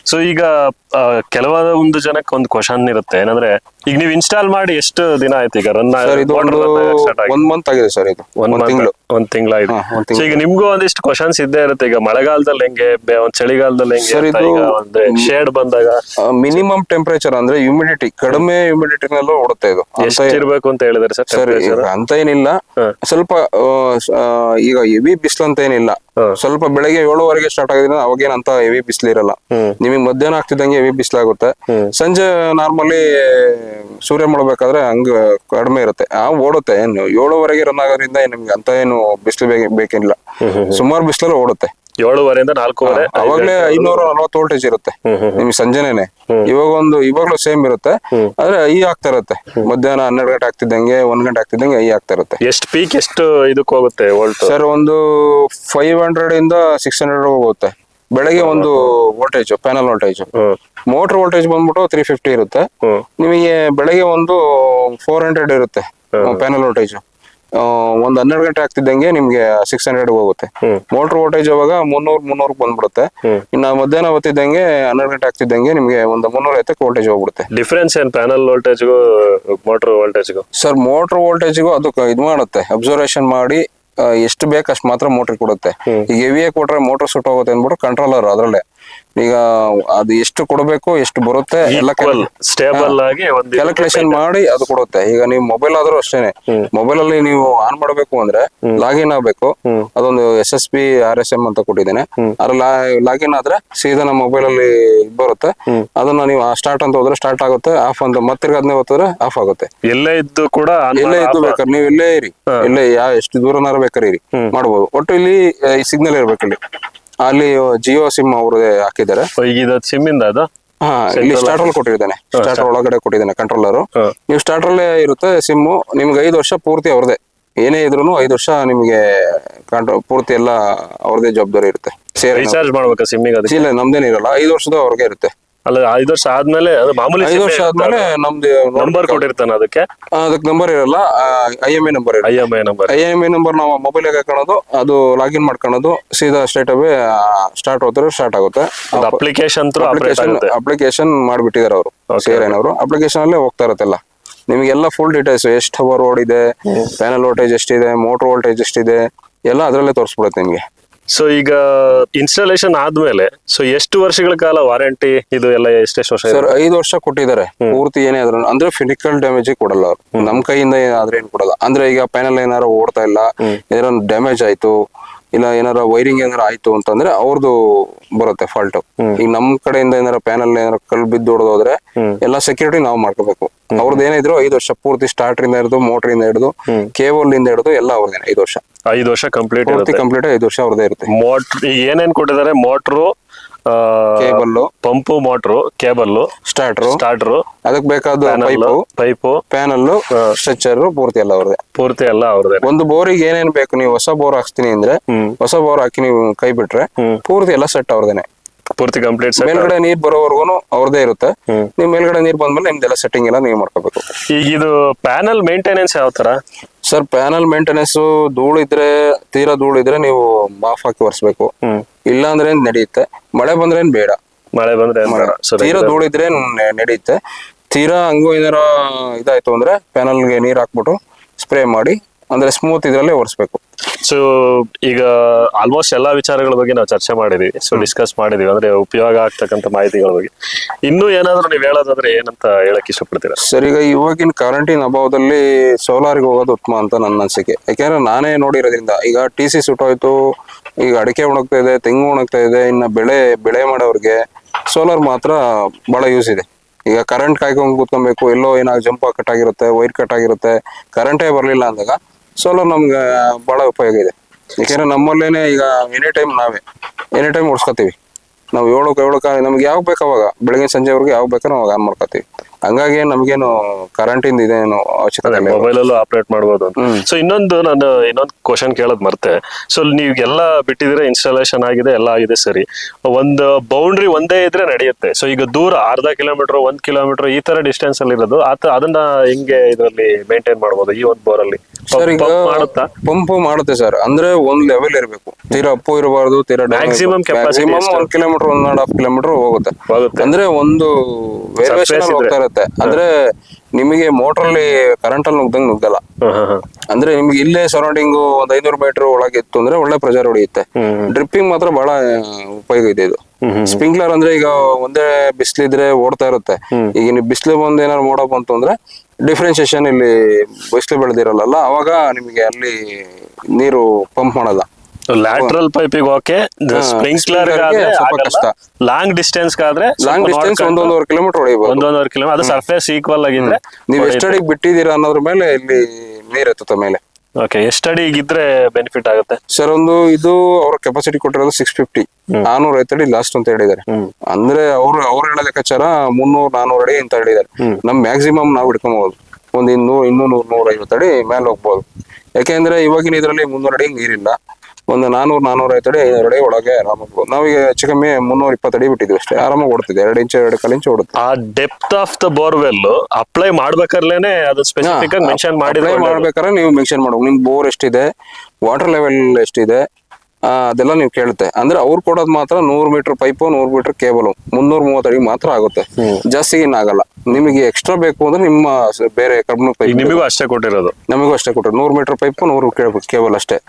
ಸೊ ಈಗ ಕೆಲವೊಂದು ಜನಕ್ಕೆ ಒಂದು ಕ್ವಶನ್ ಇರುತ್ತೆ, ಏನಂದ್ರೆ ಈಗ ನೀವು ಇನ್ಸ್ಟಾಲ್ ಮಾಡಿ ಎಷ್ಟು ದಿನ ಆಯ್ತು ಈಗ ರನ್? ಇದು 1 ಮಂತ್ ಆಗಿದೆ ಸರ್, ಇದು 1 ತಿಂಗಳಾಗಿದೆ. ಸೊ ಈಗ ನಿಮ್ಗೂ ಒಂದಿಷ್ಟು ಕ್ವಶನ್ಸ್ ಇದ್ದೇ ಇರುತ್ತೆ. ಈಗ ಮಳೆಗಾಲದಲ್ಲಿ ಹೆಂಗೆ, ಒಂದ್ ಚಳಿಗಾಲದಲ್ಲಿ ಹೆಂಗೆ, ಶೇಡ್ ಬಂದಾಗ ಮಿನಿಮಮ್ ಟೆಂಪರೇಚರ್ ಅಂದ್ರೆ ಹ್ಯೂಮಿಡಿಟಿ, ಕಡಿಮೆ ಹ್ಯೂಮಿಡಿಟಿ ನಲ್ಲೂ ಓಡುತ್ತೆ ಇದು. ಎಷ್ಟಿರ್ಬೇಕು ಅಂತ ಹೇಳಿದ್ರೆ ಸರ್ ಅಂತ ಏನಿಲ್ಲ, ಸ್ವಲ್ಪ ಈಗ ಹೆವಿ ಬಿಸಿಲು ಅಂತ ಏನಿಲ್ಲ. ಸ್ವಲ್ಪ ಬೆಳಗ್ಗೆ 7:15 ಸ್ಟಾರ್ಟ್ ಆಗಿದ್ರೆ ಅವಾಗೇನಂತ ಹೆವಿ ಬಿಸಿಲು ಇರಲ್ಲ. ನಿಮಗೆ ಮಧ್ಯಾಹ್ನ ಆಗ್ತಿದ್ದಂಗೆ ಹೆವಿ ಬಿಸಿಲಾಗುತ್ತೆ. ಸಂಜೆ ನಾರ್ಮಲಿ ಸೂರ್ಯ ಮಾಡಬೇಕಾದ್ರೆ ಹಂಗ ಕಡಿಮೆ ಇರುತ್ತೆ, ಓಡುತ್ತೆ. ಏನು 7:15 ರನ್ ಆಗೋದ್ರಿಂದ ನಿಮ್ಗೆ ಅಂತ ಏನು ಬಿಸಿಲು ಬೇಕೇನಿಲ್ಲ, ಸುಮಾರು ಬಿಸಿಲಲ್ಲಿ ಓಡುತ್ತೆ. 7:30 ಇಂದ 4:30 ಅವಾಗ್ಲೇ 540 ವೋಲ್ಟೇಜ್ ಇರುತ್ತೆ ನಿಮ್ಗೆ ಸಂಜೆನೆ. ಇವಾಗ್ಲೂ ಸೇಮ್ ಇರುತ್ತೆ, ಆದ್ರೆ ಐ ಆಗ್ತಾ ಇರುತ್ತೆ. ಮಧ್ಯಾಹ್ನ 12 ಗಂಟೆ ಆಗ್ತಿದ್ದಂಗೆ 1 ಗಂಟೆ ಆಗ್ತಿದ್ದಂಗೆ ಐ ಆಗ್ತಾ ಇರುತ್ತೆ. ಎಷ್ಟು ಪೀಕ್ ಎಷ್ಟು ಇದಕ್ಕೆ ಹೋಗುತ್ತೆ ವೋಲ್ಟ್? ಸರ್ ಒಂದು 500 ಇಂದ 600 ಹೋಗುತ್ತೆ ಬೆಳಗ್ಗೆ ಒಂದು voltage, panel voltage. Motor voltage ಬಂದ್ಬಿಟ್ಟು 350 ಇರುತ್ತೆ. ನಿಮಗೆ ಬೆಳಗ್ಗೆ ಒಂದು 400 ಇರುತ್ತೆ ಪ್ಯಾನಲ್ ವೋಲ್ಟೇಜ್. ಒಂದ್ 12 ಗಂಟೆ ಆಗ್ತಿದ್ದಂಗೆ ನಿಮ್ಗೆ 600 ಹೋಗುತ್ತೆ. ಮೋಟರ್ ವೋಲ್ಟೇಜ್ ಅವಾಗ 300 ಬಂದ್ಬಿಡುತ್ತೆ. ಇನ್ನ ಮಧ್ಯಾಹ್ನ ಹೊತ್ತಿದ್ದಂಗೆ 12 ಗಂಟೆ ಆಗ್ತಿದ್ದಂಗೆ ನಿಮ್ಗೆ ಒಂದು 350 ವೋಲ್ಟೇಜ್ ಹೋಗ್ಬಿಡುತ್ತೆ. ಡಿಫ್ರೆನ್ಸ್ ಏನ್ ಪ್ಯಾನಲ್ ವೋಲ್ಟೇಜ್ಗೂ ಮೋಟರ್ ವೋಲ್ಟೇಜ್ಗೂ? ಸರ್ ಮೋಟರ್ ವೋಲ್ಟೇಜ್ಗೂ ಅದಕ್ಕೆ ಇದು ಮಾಡುತ್ತೆ, ಅಬ್ಸರ್ವೇಷನ್ ಮಾಡಿ ಎಷ್ಟು ಬೇಕು ಅಷ್ಟು ಮಾತ್ರ ಮೋಟರ್ ಕೊಡುತ್ತೆ. ಈಗ ಹೆವಿಯಾಗಿ ಕೊಟ್ರೆ ಮೋಟರ್ ಸುಟ್ಟು ಹೋಗುತ್ತೆ ಅಂದ್ಬಿಟ್ಟು ಕಂಟ್ರೋಲರ್ ಅದ್ರಲ್ಲೇ ಈಗ ಅದು ಎಷ್ಟು ಕೊಡಬೇಕು ಎಷ್ಟು ಬರುತ್ತೆ ಎಲ್ಲ ಸ್ಟೇಬಲ್ ಆಗಿ ಕ್ಯಾಲ್ಕುಲೇಷನ್ ಮಾಡಿ ಅದು ಕೊಡುತ್ತೆ. ಈಗ ನೀವು ಮೊಬೈಲ್ ಆದ್ರೂ ಅಷ್ಟೇನೆ, ಮೊಬೈಲ್ ಅಲ್ಲಿ ನೀವು ಆನ್ ಮಾಡಬೇಕು ಅಂದ್ರೆ ಲಾಗಿನ್ ಆಗ್ಬೇಕು. ಅದೊಂದು SSP RSM ಅಂತ ಕೊಟ್ಟಿದ್ದೇನೆ, ಅದ್ರ ಲಾಗಿನ್ ಆದ್ರೆ ಸೀದಾ ನಮ್ಮ ಮೊಬೈಲ್ ಅಲ್ಲಿ ಬರುತ್ತೆ. ಅದನ್ನ ನೀವು ಸ್ಟಾರ್ಟ್ ಅಂತ ಹೋದ್ರೆ ಸ್ಟಾರ್ಟ್ ಆಗುತ್ತೆ, ಆಫ್ ಅಂತ ಮತ್ತೆ ಅದನ್ನೇ ಹೋದ್ರೆ ಆಫ್ ಆಗುತ್ತೆ. ಎಲ್ಲೇ ಇದ್ದು ಕೂಡ ಎಲ್ಲೇ ಇದ್ದು ಬೇಕಾದ್ರೆ ನೀವು ಎಲ್ಲೇ ಇರಿ, ಎಲ್ಲೇ ಎಷ್ಟು ದೂರನಾರ ಬೇಕಾದ್ರೆ ಇರಿ ಮಾಡ್ಬೋದು. ಒಟ್ಟು ಇಲ್ಲಿ ಸಿಗ್ನಲ್ ಇರ್ಬೇಕು. ಇಲ್ಲಿ ಅಲ್ಲಿ ಜಿಯೋ ಸಿಮ್ ಅವ್ರದೇ ಹಾಕಿದ್ದಾರೆ. ಸಿಮ್ ಇಂದ ಅದು ಇಲ್ಲಿ ಸ್ಟಾರ್ಟರ್ ಕೊಟ್ಟಿದ್ದಾನೆ, ಸ್ಟಾರ್ಟರ್ ಒಳಗಡೆ ಕೊಟ್ಟಿದ್ದಾನೆ ಕಂಟ್ರೋಲರ್. ನೀವು ಸ್ಟಾರ್ಟರ್ ಅಲ್ಲೇ ಇರುತ್ತೆ ಸಿಮ್ಮು. ನಿಮ್ಗೆ 5 ವರ್ಷ ಪೂರ್ತಿ ಅವ್ರದೇ, ಏನೇ ಇದ್ರು 5 ವರ್ಷ ನಿಮ್ಗೆ ಪೂರ್ತಿ ಎಲ್ಲ ಅವ್ರದೇ ಜವಾಬ್ದಾರಿ ಇರುತ್ತೆ. ರೀಚಾರ್ಜ್ ಮಾಡ್ಬೇಕಾ ಸಿಮ್? ಇಲ್ಲ ನಮ್ದೇನಿರಲ್ಲ, 5 ವರ್ಷದ ಅವ್ರಿಗೆ ಇರುತ್ತೆ. ಅಲ್ಲ 5 ವರ್ಷ ಆದ್ಮೇಲೆ ಅದು ಮಾಮೂಲಿ 5 ವರ್ಷ ಆದ್ಮೇಲೆ ನಮ್ದು ನಂಬರ್ ಕೊಟ್ಟಿರ್ತಾನೆ ಅದಕ್ಕೆ ಅದಕ್ಕೆ ನಂಬರ್ ಇರಲ್ಲ, IMA ನಂಬರ್ ಇರುತ್ತೆ. IMI number. IMA ನಂಬರ್ ನಾವು ಮೊಬೈಲ್ ಹಾಕೋದು, ಅದು ಲಾಗಿನ್ ಮಾಡ್ಕೊಳ್ಳೋದು, ಸೀದಾ ಸ್ಟ್ರೇಟ್ ಅವೇ ಸ್ಟಾರ್ಟ್ ಆಗುತ್ತೆ. ಅಪ್ಲಿಕೇಶನ್ ಅಪ್ಲಿಕೇಶನ್ ಮಾಡಿಬಿಟ್ಟಿದ್ದಾರೆ ಅವರು, CRN ಅವರು. ಅಪ್ಲಿಕೇಶನ್ ಅಲ್ಲೇ ಹೋಗ್ತಾ ಇರುತ್ತೆಲ್ಲ, ನಿಮಗೆಲ್ಲ ಫುಲ್ ಡೀಟೇಲ್ಸ್, ಎಷ್ಟು ಅವರ್ ಓಡಿದೆ, ಪ್ಯಾನಲ್ ವೋಲ್ಟೇಜ್ ಎಷ್ಟಿದೆ, ಮೋಟರ್ ವೋಲ್ಟೇಜ್ ಎಷ್ಟಿದೆ, ಎಲ್ಲ ಅದರಲ್ಲೇ ತೋರಿಸ್ಬಿಡುತ್ತೆ ನಿಮಗೆ. ಸೊ ಈಗ ಇನ್ಸ್ಟಾಲೇಷನ್ ಆದ್ಮೇಲೆ ಸೊ ಎಷ್ಟು ವರ್ಷಗಳ ಕಾಲ ವಾರಂಟಿ ಇದು ಎಲ್ಲ ಎಷ್ಟೆಷ್ಟು ವರ್ಷ? ಸರ್ 5 ವರ್ಷ ಕೊಟ್ಟಿದ್ದಾರೆ ಪೂರ್ತಿ. ಏನೇ ಆದ್ರೂ ಅಂದ್ರೆ ಫಿಸಿಕಲ್ ಡ್ಯಾಮೇಜ್ ಕೊಡಲ್ಲ ಅವ್ರು, ನಮ್ ಕೈಯಿಂದ ಆದ್ರೆ ಏನ್ ಕೊಡಲ್ಲ. ಅಂದ್ರೆ ಈಗ ಪ್ಯಾನಲ್ ಏನಾರ ಓಡ್ತಾ ಇಲ್ಲ, ಏನಾರ ಡ್ಯಾಮೇಜ್ ಆಯ್ತು, ಇಲ್ಲ ಏನಾರ ವೈರಿಂಗ್ ಏನಾರ ಆಯ್ತು ಅಂತಂದ್ರೆ ಅವ್ರದ್ದು ಬರುತ್ತೆ ಫಾಲ್ಟ್. ಈಗ ನಮ್ ಕಡೆಯಿಂದ ಏನಾರ ಪ್ಯಾನಲ್ ಏನಾರ ಕಲ್ ಬಿದ್ದು ಹೊಡೆದೋದ್ರೆ ಎಲ್ಲ ಸೆಕ್ಯೂರಿಟಿ ನಾವು ಮಾಡ್ಕೋಬೇಕು. ಅವ್ರದ್ದು ಏನಿದ್ರು 5 ವರ್ಷ ಪೂರ್ತಿ, ಸ್ಟಾರ್ಟರ್ ಇಂದ ಹಿಡಿದು, ಮೋಟರ್ ಇಂದ ಹಿಡಿದು, ಕೇಬಲ್ ಇಂದ ಹಿಡಿದು ಎಲ್ಲ ಅವ್ರದೇನೆ 5 ವರ್ಷ. 5 ವರ್ಷ ಕಂಪ್ಲೀಟ್ 5 ವರ್ಷ ಅವ್ರದೇ ಇರುತ್ತೆ. ಮೋಟ್ರ್ ಏನೇನ್ ಕೊಟ್ಟಿದ್ದಾರೆ? Motor, cable, pump, motor, cable, starter, ಅದಕ್ಕೆ ಬೇಕಾದ ಪೈಪು, ಪ್ಯಾನಲ್, ಸ್ಟ್ರೆಚರ್, ಪೂರ್ತಿ ಎಲ್ಲ ಅವ್ರದೇ. ಒಂದು ಬೋರಿಗೆ ಏನೇನ್ ಬೇಕು, ನೀವು ಹೊಸ ಬೋರ್ ಹಾಕ್ಸ್ತೀನಿ ಅಂದ್ರೆ ಹೊಸ ಬೋರ್ ಹಾಕಿ ನೀವು ಕೈ ಬಿಟ್ರೆ ಪೂರ್ತಿ ಎಲ್ಲ ಸೆಟ್ ಅವ್ರದೇನೆ, ಪೂರ್ತಿ ಕಂಪ್ಲೀಟ್. ಮೇಲ್ಗಡೆ ನೀರ್ ಬರೋವರೆಗೂ ಅವ್ರದೇ ಇರುತ್ತೆ. ನೀವು ಮೇಲ್ಗಡೆ ನೀರ್ ಬಂದ್ಮೇಲೆ ನಿಮ್ದೆಲ್ಲ ಸೆಟ್ಟಿಂಗ್ ಎಲ್ಲ ನೀವು ಮಾಡ್ಕೋಬೇಕು. ಈಗ ಇದು ಪ್ಯಾನಲ್ ಮೇಂಟೆನೆನ್ಸ್ ಯಾವ ತರ? ಸರ್ ಪ್ಯಾನಲ್ ಮೇಂಟೆನೆನ್ಸ್ ತೀರಾ ಧೂಳಿದ್ರೆ ನೀವು ಮಾಫ್ ಹಾಕಿ ಒರೆಸ್ಬೇಕು, ಇಲ್ಲ ಅಂದ್ರೆ ನಡೆಯುತ್ತೆ. ಮಳೆ ಬಂದ್ರೆ ಬೇಡ. ಮಳೆ ಬಂದ್ರೆ ತೀರಾ ಧೂಳಿದ್ರೆ ನಡೆಯುತ್ತೆ. ತೀರಾ ಹಂಗೂ ಏನಾರ ಇದಾಯ್ತು ಅಂದ್ರೆ ಪ್ಯಾನಲ್ಗೆ ನೀರ್ ಹಾಕ್ಬಿಟ್ಟು ಸ್ಪ್ರೇ ಮಾಡಿ, ಅಂದ್ರೆ ಸ್ಮೂತ್ ಇದ್ರಲ್ಲೇ ಒರೆಸ್ಬೇಕು. ಸೊ ಈಗ ಆಲ್ಮೋಸ್ಟ್ ಎಲ್ಲಾ ವಿಚಾರಗಳ ಬಗ್ಗೆ ನಾವು ಚರ್ಚೆ ಮಾಡಿದೀವಿ, ಸೊ ಡಿಸ್ಕಸ್ ಮಾಡಿದೀವಿ, ಅಂದ್ರೆ ಉಪಯೋಗ ಆಗ್ತಕ್ಕಂಥ ಮಾಹಿತಿಗಳ ಬಗ್ಗೆ. ಇನ್ನೂ ಏನಾದ್ರು ನೀವು ಹೇಳೋದಾದ್ರೆ ಏನಂತ ಹೇಳಕ್ ಇಷ್ಟಪಡ್ತೀರಾ? ಸರ್ ಈಗ ಇವಾಗಿನ ಕರೆಂಟಿನ ಅಭಾವದಲ್ಲಿ ಸೋಲಾರ್ಗೆ ಹೋಗೋದು ಉತ್ತಮ ಅಂತ ನನ್ನ ಅನಿಸಿಕೆ. ಯಾಕೆಂದ್ರೆ ನಾನೇ ನೋಡಿರೋದ್ರಿಂದ, ಈಗ TC ಸುಟ್ಟೋಯ್ತು, ಈಗ ಅಡಿಕೆ ಒಣಗ್ತಾ ಇದೆ, ತೆಂಗು ಒಣಗ್ತಾ ಇದೆ, ಇನ್ನ ಬೆಳೆ ಮಾಡೋರ್ಗೆ ಸೋಲಾರ್ ಮಾತ್ರ ಬಹಳ ಯೂಸ್ ಇದೆ. ಈಗ ಕರೆಂಟ್ ಕಾಯ್ಕೊಂಡು ಕೂತ್ಕೊಬೇಕು, ಎಲ್ಲೋ ಏನಾಗ ಜಂಪ್ ಕಟ್ ಆಗಿರುತ್ತೆ, ವೈರ್ ಕಟ್ ಆಗಿರುತ್ತೆ, ಕರೆಂಟೇ ಬರಲಿಲ್ಲ ಅಂದಾಗ ಸೋಲಾರ್ ನಮ್ಗೆ ಬಹಳ ಉಪಯೋಗ ಇದೆ. ಯಾಕೆಂದ್ರೆ ನಮ್ಮಲ್ಲೇನೆ ಈಗ ಎನಿ ಟೈಮ್ ಓಡಿಸ್ಕೊತೀವಿ ನಾವು. 7 ನಮ್ಗೆ ಯಾವಾಗ ಬೇಕು ಅವಾಗ, ಬೆಳಗಿನ ಸಂಜೆವರೆಗೂ ಯಾವಾಗ ಬೇಕಾದ್ರೆ ನಾವು ಆನ್ ಮಾಡ್ಕೊತೀವಿ. ಹಂಗಾಗಿ ನಮ್ಗೇನು ಕರೆಂಟ್ ಇಂದ ಇದೇನು ಅವಶ್ಯಕತೆ ಇಲ್ಲ, ಮೊಬೈಲ್ ಅಲ್ಲೂ ಆಪರೇಟ್ ಮಾಡಬಹುದು. ಸೊ ಇನ್ನೊಂದು ಕ್ವಶನ್ ಕೇಳೋದ್ ಮರ್ತೆ. ಸೊ ನೀವೆಲ್ಲ ಬಿಟ್ಟಿದ್ರೆ, ಇನ್ಸ್ಟಾಲೇಷನ್ ಆಗಿದೆ, ಎಲ್ಲ ಆಗಿದೆ, ಸರಿ. ಒಂದು ಬೌಂಡ್ರಿ ಒಂದೇ ಇದ್ರೆ ನಡೆಯುತ್ತೆ. ಸೊ ಈಗ ದೂರ ಅರ್ಧ ಕಿಲೋಮೀಟರ್, 1 ಕಿಲೋಮೀಟರ್ ಈ ತರ ಡಿಸ್ಟೆನ್ಸ್ ಅಲ್ಲಿ ಇರೋದು, ಅದನ್ನ ಹೆಂಗೆ ಇದರಲ್ಲಿ ಮೇಂಟೈನ್ ಮಾಡಬಹುದು ಈ ಒಂದು ಬೋರ್ ಅಲ್ಲಿ? ಸರ್ ಈಗ ಪಂಪು ಮಾಡುತ್ತೆ ಸರ್, ಅಂದ್ರೆ ಒಂದ್ ಲೆವೆಲ್ ಇರಬೇಕು, ತೀರಾ ಅಪ್ಪು ಇರಬಾರ್ದು, ತೀರಾ ಮ್ಯಾಕ್ಸಿಮಮ್ 1 ಕಿಲೋಮೀಟರ್ 1.5 ಕಿಲೋಮೀಟರ್ ಹೋಗುತ್ತೆ. ಅಂದ್ರೆ ಒಂದು ವೇರಿಯೇಷನ್ ಹೋಗ್ತಾ ಇರುತ್ತೆ. ಅಂದ್ರೆ ನಿಮಗೆ ಮೋಟರ್ ಅಲ್ಲಿ ಕರೆಂಟ್ ಅಲ್ಲಿ ನುಗ್ಗಲ್ಲ. ಅಂದ್ರೆ ನಿಮ್ಗೆ ಇಲ್ಲೇ ಸರೌಂಡಿಂಗ್ ಒಂದ್ 500 ಮೀಟರ್ ಒಳಗೆ ಇತ್ತು ಅಂದ್ರೆ ಒಳ್ಳೆ ಪ್ರೆಷರ್ ಹೊಡೆಯುತ್ತೆ. ಡ್ರಿಪ್ಪಿಂಗ್ ಮಾತ್ರ ಬಹಳ ಉಪಯೋಗ ಇದೆ ಇದು. ಸ್ಪ್ರಿಂಕ್ಲರ್ ಅಂದ್ರೆ ಈಗ ಒಂದೇ ಬಿಸಿಲಿದ್ರೆ ಓಡ್ತಾ ಇರುತ್ತೆ. ಈಗ ನೀವು ಬಿಸಿಲು ಬಂದು ಏನಾದ್ರು ಮೋಡ ಬಂತು ಅಂದ್ರೆ ಡಿಫ್ರೆನ್ಸಿಯೇಷನ್ ಇಲ್ಲಿ ಬಿಸಿಲು ಬೆಳೆದಿರಲ್ಲ, ಅವಾಗ ನಿಮಗೆ ಅಲ್ಲಿ ನೀರು ಪಂಪ್ ಮಾಡಲ್ಲ. ಲ್ಯಾಟ್ರಲ್ ಪೈಪಿಗೆ ಓಕೆ, ಸ್ಪ್ರಿಂಕ್ಲರ್ ಸ್ವಲ್ಪ ಕಷ್ಟ. ಲಾಂಗ್ ಡಿಸ್ಟೆನ್ಸ್ ಆದ್ರೆ 1.5 ಕಿಲೋಮೀಟರ್ ಹೊಡಿಬಹುದು. 1.5 ಕಿಲೋಮೀಟರ್, ಅದು ಸರ್ಫೇಸ್ ಈಕ್ವಲ್ ಆಗಿದ್ರೆ ನೀವು ಎಷ್ಟಡಿಗೆ ಬಿಟ್ಟಿದ್ದೀರಾ ಅನ್ನೋದ್ರ ಮೇಲೆ ಇಲ್ಲಿ ನೀರ್ ಎತ್ತುತ್ತೆ ಮೇಲೆ. ಓಕೆ, ಎಷ್ಟಡಿಗಿದ್ರೆ ಬೆನಿಫಿಟ್ ಆಗುತ್ತೆ ಸರ್? ಇದು ಅವ್ರ ಕೆಪಾಸಿಟಿ ಕೊಟ್ಟಿರೋದು 650, 450 ಅಡಿ ಲಾಸ್ಟ್ ಅಂತ ಹೇಳಿದ್ದಾರೆ. ಅಂದ್ರೆ ಅವ್ರು ಹೇಳೋ ಲೆಕ್ಕಾಚಾರ 300-400 ಅಡಿ ಅಂತ ಹೇಳಿದ್ದಾರೆ. ನಮ್ ಮ್ಯಾಕ್ಸಿಮಮ್ ನಾವು ಹಿಡ್ಕೊಬಹುದು ಒಂದ್ 200-150 ಅಡಿ ಮೇಲೆ ಹೋಗ್ಬೋದು. ಯಾಕೆಂದ್ರೆ ಇವಾಗಿನ ಇದ್ರಲ್ಲಿ 300 ಅಡಿ ನೀರಿಲ್ಲ. ಒಂದು 400-450 ಅಡಿ, 500 ಅಡಿ ಒಳಗೆ ಆರಾಮಾಗ್ಬೋದು. ನಾವೀಗ ಹೆಚ್ಚು ಕಮ್ಮಿ 320 ಅಡಿ ಬಿಟ್ಟಿದ್ವಿ ಅಷ್ಟೇ, ಆರಾಮಾಗಿ ಓಡ್ತಿದೆ. 2 ಇಂಚ್ 2.25 ಇಂಚ್ ಓಡುತ್ತೆ. ಆ depth of the borewell apply ಮಾಡ್ಬೇಕಾರ್ಲೇನೆ ಅದು ಸ್ಪೆಸಿಫಿಕ್ ಆಗಿ ಮೆನ್ಷನ್ ಮಾಡ್ಬೇಕಾದ್ರೆ ನೀವು ಮೆನ್ಷನ್ ಮಾಡ್ಬೇಕು, ನಿಮ್ ಬೋರ್ ಎಷ್ಟಿದೆ, ವಾಟರ್ ಲೆವೆಲ್ ಎಷ್ಟಿದೆ, ಅದೆಲ್ಲ ನೀವು ಕೇಳುತ್ತೆ. ಅಂದ್ರೆ ಅವ್ರು ಕೊಡೋದು ಮಾತ್ರ 100 ಮೀಟರ್ ಪೈಪು, 100 ಮೀಟರ್ ಕೇಬಲ್, 330 ಅಡಿ ಮಾತ್ರ ಆಗುತ್ತೆ, ಜಾಸ್ತಿ ಏನಾಗಲ್ಲ. ನಿಮಗೆ ಎಕ್ಸ್ಟ್ರಾ ಬೇಕು ಅಂದ್ರೆ ನಿಮ್ಮ ಬೇರೆ ಕಬ್ಬಿಣ ಪೈಪ್ ನಿಮಗೂ ಅಷ್ಟೇ ಕೊಟ್ಟಿರೋದು, ನಮಗೂ ಅಷ್ಟೇ ಕೊಟ್ಟಿರೋದು. 100 ಮೀಟರ್ ಪೈಪು, 100 ಕೇಬಲ್ ಅಷ್ಟೇ.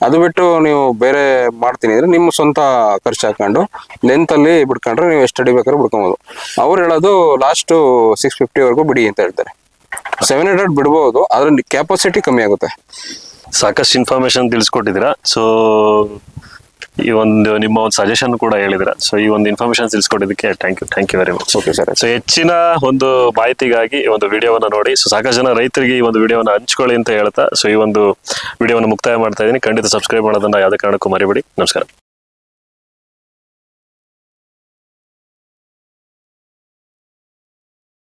ಅದು ಬಿಟ್ಟು ನೀವು ಬೇರೆ ಮಾಡ್ತೀನಿ ಅಂದ್ರೆ ನಿಮ್ಮ ಸ್ವಂತ ಖರ್ಚು ಹಾಕೊಂಡು ಲೆಂತ್ ಅಲ್ಲಿ ಬಿಡ್ಕೊಂಡ್ರೆ ನೀವು ಎಷ್ಟು ಅಡಿ ಬೇಕಾದ್ರೂ ಬಿಡ್ಕೊಬೋದು. ಅವ್ರು ಹೇಳೋದು ಲಾಸ್ಟ್ 650 ವರೆಗೂ ಬಿಡಿ ಅಂತ ಹೇಳ್ತಾರೆ. 700 ಬಿಡ್ಬೋದು, ಆದ್ರೆ ಕೆಪಾಸಿಟಿ ಕಮ್ಮಿ ಆಗುತ್ತೆ. ಸಾಕಷ್ಟು ಇನ್ಫಾರ್ಮೇಶನ್ ತಿಳಿಸ್ಕೊಟ್ಟಿದ್ದೀರಾ. ಸೊ ಈ ನಿಮ್ಮ ಒಂದು ಸಜೆಷನ್ ಕೂಡ ಹೇಳಿದಿರಾ. ಸೊ ಈ ಒಂದು ಇನ್ಫಾರ್ಮೇಶನ್ ತಿಳಿಸ್ಕೊಟ್ಟಿದ್ದಕ್ಕೆ thank you very much. Okay sir. So ಹೆಚ್ಚಿನ ಒಂದು ಮಾಹಿತಿಗಾಗಿ ಒಂದು ವಿಡಿಯೋವನ್ನ ನೋಡಿ, ಸೊ ಸಾಕಷ್ಟು ಜನ ರೈತರಿಗೆ ಈ ಒಂದು ವಿಡಿಯೋವನ್ನ ಹಂಚ್ಕೊಳ್ಳಿ ಅಂತ ಹೇಳ್ತಾ, ಸೊ ಈ ಒಂದು ವಿಡಿಯೋವನ್ನ ಮುಕ್ತಾಯ ಮಾಡ್ತಾ ಇದ್ದೀನಿ. ಖಂಡಿತ ಸಬ್ಸ್ಕ್ರೈಬ್ ಮಾಡೋದನ್ನ ಯಾವುದೇ ಕಾರಣಕ್ಕೂ ಮರಿಬೇಡಿ. ನಮಸ್ಕಾರ.